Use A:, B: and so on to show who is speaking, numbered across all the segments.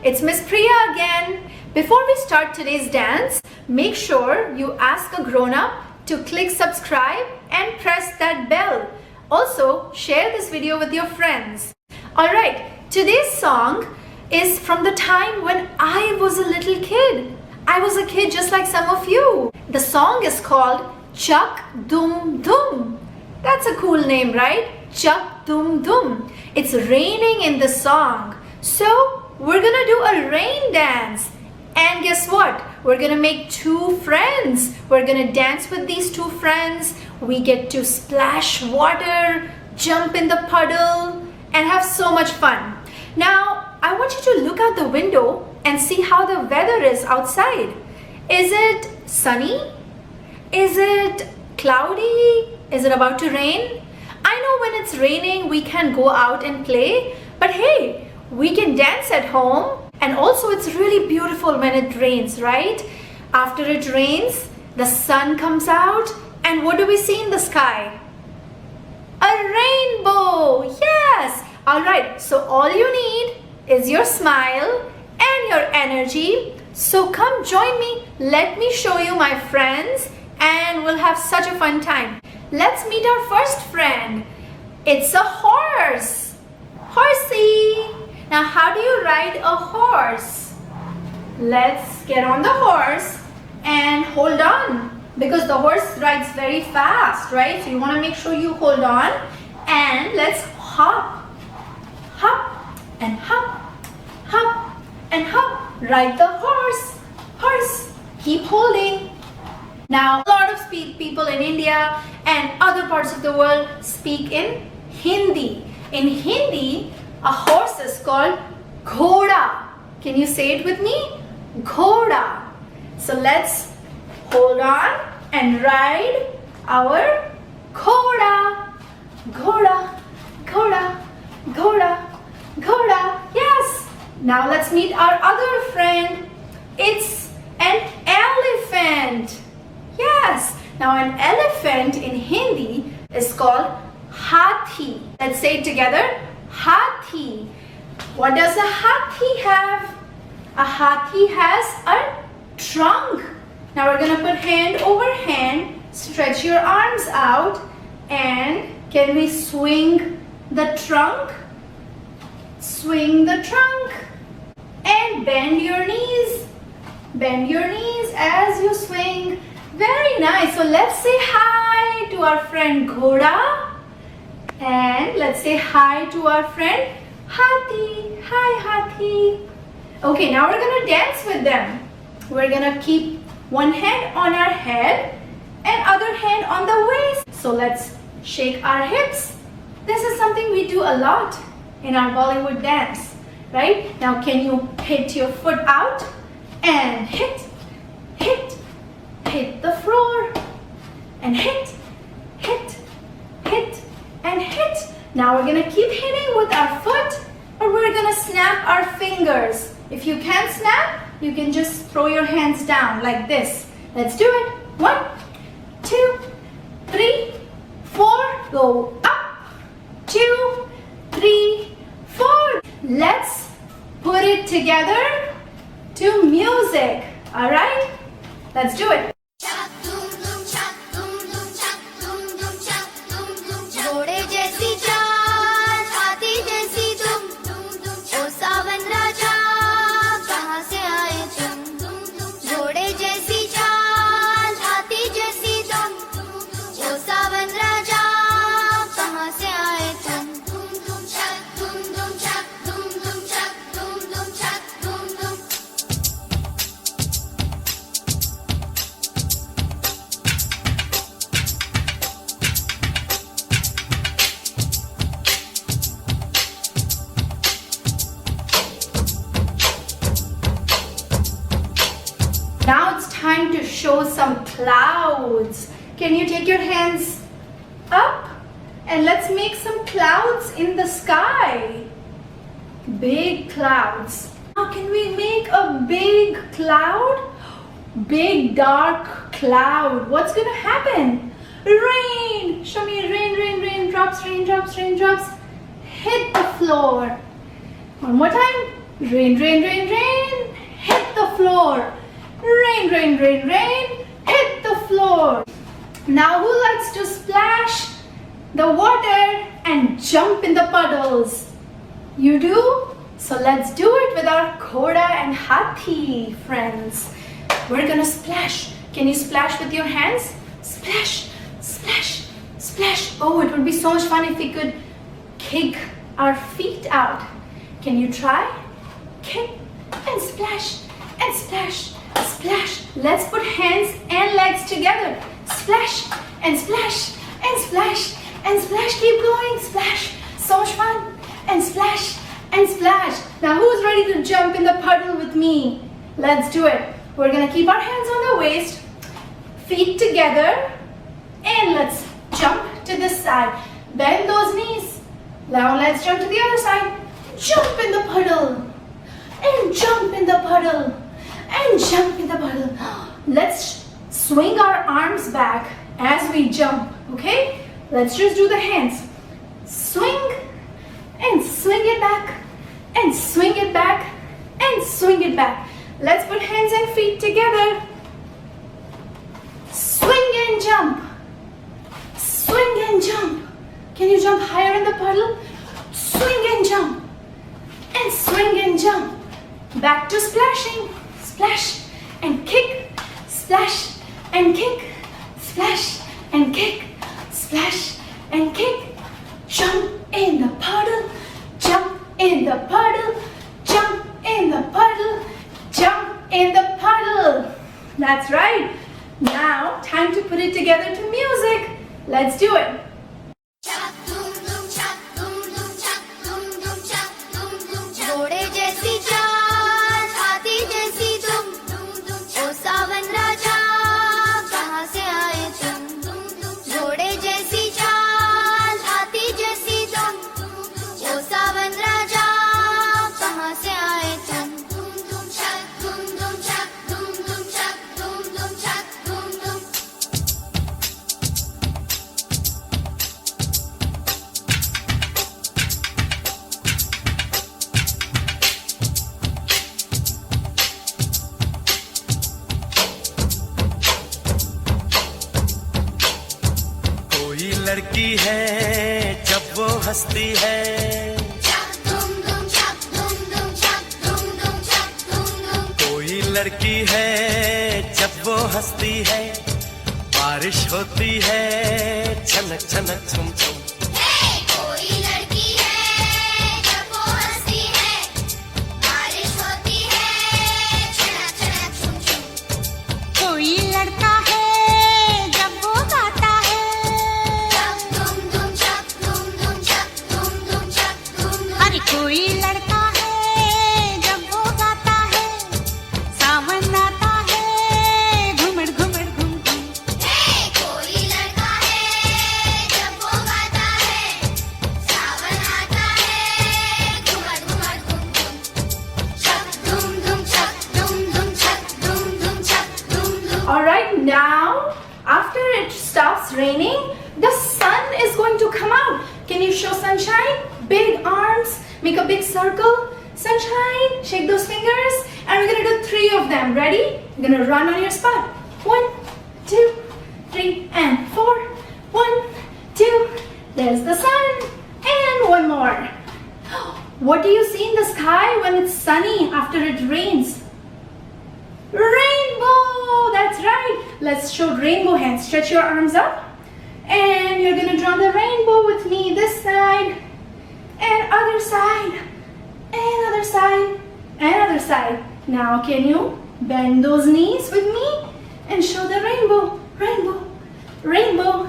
A: it's Miss Priya again. Before we start today's dance, make sure you ask a grown-up to click subscribe and press that bell. Also, share this video with your friends. Alright, today's song is from the time when I was a little kid. I was a kid just like some of you. The song is called Chak, Dhum, Dhum. That's a cool name, right? Chak, Dhum, Dhum. It's raining in the song. So, we're gonna do a rain dance. And guess what? We're gonna make two friends. We're gonna dance with these two friends. We get to splash water, jump in the puddle, and have so much fun. Now, I want you to look out the window and see how the weather is outside. Is it sunny? Is it cloudy? Is it about to rain? I know when it's raining, we can go out and play, but hey, we can dance at home. And also it's really beautiful when it rains, right? After it rains, the sun comes out, and what do we see in the sky? A rainbow, yes! Alright, so all you need is your smile and your energy. So come join me, let me show you my friends, and we'll have such a fun time. Let's meet our first friend. It's a horse. Horsey. Now, how do you ride a horse? Let's get on the horse and hold on, because the horse rides very fast, right? So you want to make sure you hold on, and let's hop, hop, and hop, hop, and hop. Ride the horse, horse. Keep holding. Now, a lot of people in India and other parts of the world speak in Hindi. In Hindi, a horse is called ghoda. Can you say it with me? Ghoda. So let's hold on and ride our ghoda. Ghoda, ghoda, ghoda, ghoda. Yes. Now let's meet our other friend. It's an elephant. Yes. Now an elephant in Hindi is called hathi. Let's say it together. Hathi. What does a hathi have? A hathi has a trunk. Now we're going to put hand over hand, stretch your arms out, and can we swing the trunk? Swing the trunk. And bend your knees. Bend your knees as you swing. Very nice. So let's say hi to our friend Ghoda. And let's say hi to our friend Hathi. Hi Hathi. Okay, now we're gonna dance with them. We're gonna keep one hand on our head and other hand on the waist. So let's shake our hips. This is something we do a lot in our Bollywood dance, right? Now can you hit your foot out and hit, hit, hit the floor and hit, hit, hit, and hit. Now we're gonna keep hitting with our foot, or we're gonna snap our fingers. If you can't snap, you can just throw your hands down like this. Let's do it. 1, 2, 3, 4. Go up. 2, 3, 4. Let's put it together to music. All right? Let's do it. Now it's time to show some clouds. Can you take your hands up and let's make some clouds in the sky. Big clouds. Now can we make a big cloud? Big dark cloud. What's gonna happen? Rain. Show me rain, rain, raindrops, raindrops, raindrops. Hit the floor. One more time. Rain, rain, rain, rain, hit the floor. Rain, rain, rain, rain, hit the floor. Now who likes to splash the water and jump in the puddles? You do? So let's do it with our Ghoda and Hathi friends. We're gonna splash. Can you splash with your hands? Splash, splash, splash. Oh, it would be so much fun if we could kick our feet out. Can you try? Kick and splash and splash, splash. Let's put hands and legs together. Splash and splash and splash and splash. Keep going. Splash. So much fun. And splash and splash. Now who's ready to jump in the puddle with me? Let's do it. We're gonna keep our hands on the waist, feet together, and let's jump to this side. Bend those knees. Now let's jump to the other side. Jump in the puddle. And jump in the puddle. And jump in the puddle. Let's swing our arms back as we jump, okay? Let's just do the hands. Swing and swing it back and swing it back and swing it back. Let's put hands and feet together. Swing and jump. Swing and jump. Can you jump higher in the puddle? Swing and jump. And swing and jump. Back to splashing. Splash and kick. Splash and kick. Splash and kick. Splash and kick. Jump in the puddle. Jump in the puddle. Jump in the puddle. Jump in the puddle. That's right. Now, time to put it together to music. Let's do it.
B: Chak, dhum, dhum, chak, dhum, dhum, chak, dhum, dhum, chak, dhum, dhum, chak. घोड़े जैसी चाल, हाथी जैसी धुम, ओ सावन राजा, कहाँ से आए तुम? घोड़े जैसी चाल, हाथी जैसी धुम, ओ सावन राजा, कहाँ से आए तुम? चक, धुम, धुम, चक, धुम, धुम, चक, धुम, धुम, चक, धुम, धुम.
C: कोई लड़की है जब वो हंसती है,
B: चक, धुम, धुम, चक, धुम, धुम, चक, धुम, धुम, चक, धुम, धुम.
C: कोई लड़की है जब वो हंसती है, बारिश होती है छनक छनक छुम छुम.
B: कोई लड़की है जब वो हंसती है, बारिश होती है छनक छनक छुम छुम.
D: कोई लड़का है जब वो गाता है,
B: चक, धुम, धुम, चक, धुम, धुम, चक, धुम, धुम, चक, धुम, धुम.
D: अरे कोई लड़का है जब वो गाता है, सावन आता है घुमड़ घुमड़ घुम घुम.
B: कोई लड़का है जब वो गाता है, सावन आता है घुमड़ घुमड़ घुम घुम. चक, धुम, धुम, चक, धुम, धुम, चक, धुम, धुम, चक, धुम, धुम.
A: Alright, now after it stops raining, the sun is going to come out. Can you show sunshine? Big arms, make a big circle. Sunshine, shake those fingers, and we're gonna do 3 of them. Ready? You're gonna run on your spot. 1, 2, 3, and 4. 1, 2. There's the sun, and one more. What do you see in the sky when it's sunny after it rains? Rainbow! That's right. Let's show rainbow hands. Stretch your arms up. And you're going to draw the rainbow with me. This side. And other side. And other side. And other side. Now can you bend those knees with me? And show the rainbow. Rainbow. Rainbow.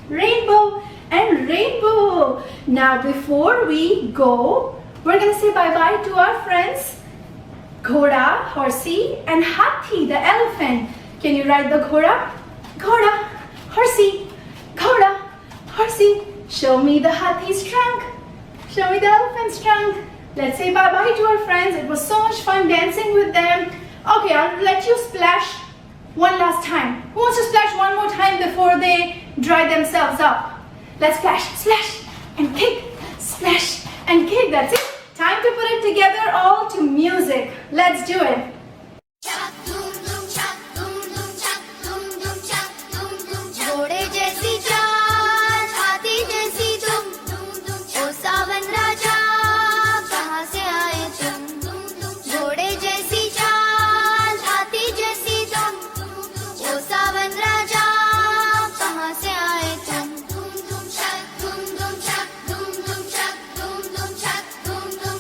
A: Rainbow. And rainbow. Now before we go, we're going to say bye-bye to our friends. Ghoda, horsey, and Hathi, the elephant. Can you ride the Ghoda? Ghoda, horsey, Ghoda, horsey. Show me the Hathi's trunk. Show me the elephant's trunk. Let's say bye-bye to our friends. It was so much fun dancing with them. Okay, I'll let you splash one last time. Who wants to splash one more time before they dry themselves up? Let's splash, splash, and kick, splash, and kick. That's it. Time Time to put it together all to music. Let's do it.
B: Chak, dhum, dhum, chak, dhum, dhum, chak, dhum, dhum, chak, dhum, dhum, chak. घोड़े जैसी चाल, हाथी जैसी तुम, ओ सावन राजा, कहाँ से आए तुम? घोड़े जैसी चाल, हाथी जैसी तुम, ओ सावन राजा, कहाँ से आए तुम? धूम धूम चक, धूम धूम चक, धूम धूम चक, धूम धूम चक, धूम धूम।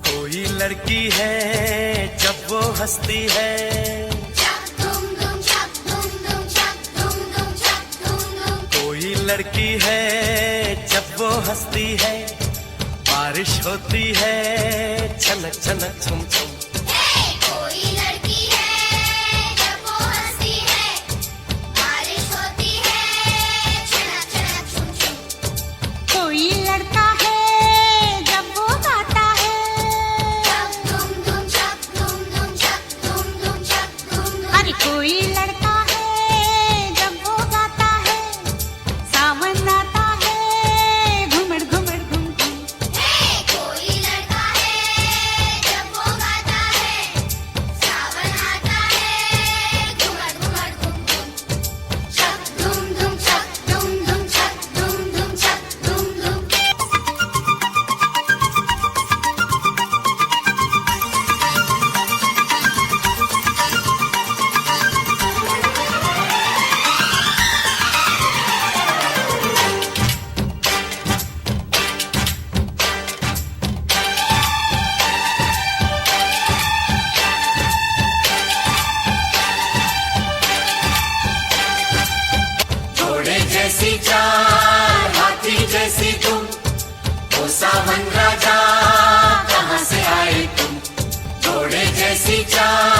C: कोई लड़की है जब वो हंसती है,
B: चक, धूम धूम चक, धूम धूम चक, धूम धूम चक, धूम धूम।
C: कोई लड़की है जब वो हंसती है, बारिश होती है छनक छनक छुम छुम।
B: कोई लड़की है जब वो हंसती है, बारिश होती है छनक छनक छुम छुम।
D: कोई लड़का है जब वो गाता है,
B: चक, धूम धूम चक, धूम धूम चक, धूम धूम चक, धूम धूम।
D: अरे कोई लड़का है जब वो गाता है, सावन आता है घुमड़ घुमड़ घुम घुम।
B: कोई लड़का है जब वो गाता है, सावन आता है घुमड़ घुमड़ घुम घुम। चक, धूम धूम चक, धूम धूम चक, धूम धूम चक, धूम धूम।
C: घोड़े जैसी चाल, हाथी जैसी तुम, ओ सावन राजा, कहाँ से आए तुम? घोड़े जैसी चाल,